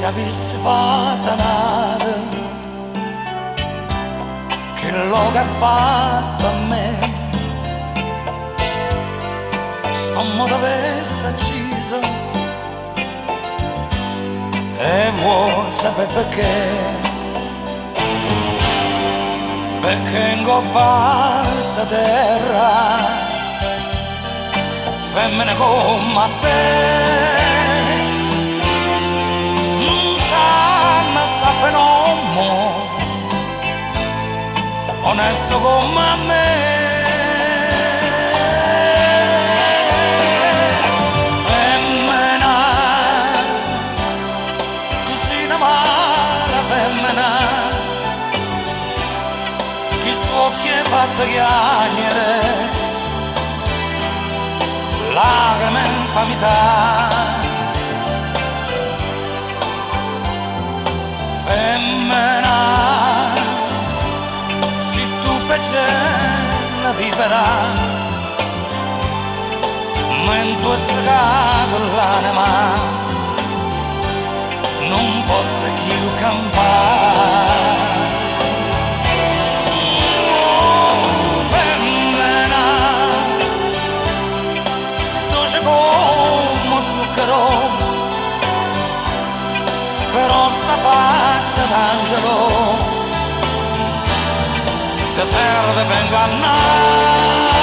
avessi fatto nada che lo che ha fatto a me, sto modo avesse acceso e vuoi sapere perché? Perché in gobba sta terra femmine come te non sanno sta per uomo onesto come me. Femmina, tu sei una mala femmina, chi spocchi è fatto chiagnere, lacrime e infamità. Femmina, se tu peggio vivrà, ma in tuo zagato l'anima non posso più campare. Femmina, se dolce come zucchero, però sta faccia d'angelo ti serve per ingannare.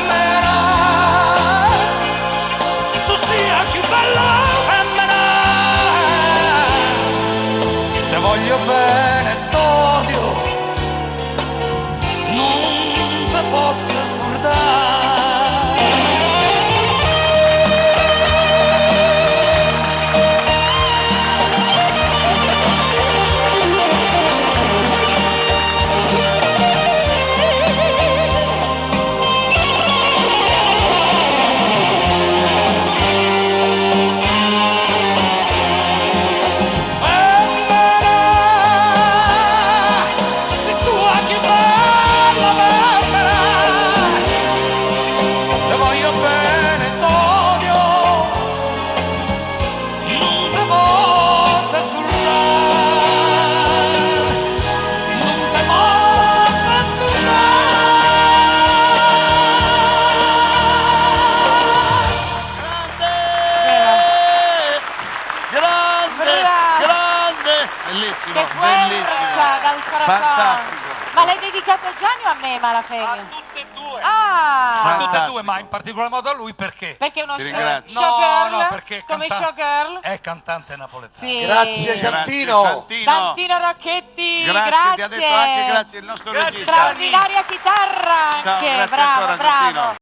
Femmina, tu sia più bella femmina, ti voglio bene e t'odio, non ti posso scordare. Bellissimo, Che forza dal corazon. fantastico. Ma l'hai dedicato a Gianni o a me, Malafede? A tutte e due. Ah! A tutte e due, ma in particolar modo a lui perché? Perché è uno Ti ringrazio. showgirl? No, perché come canta- showgirl? È cantante napoletano. Sì. Grazie Santino. Santino. Santino Rocchetti, Grazie, ti ha detto anche grazie il nostro regista. Straordinaria chitarra Ciao, anche, grazie bravo, ancora, bravo. Santino.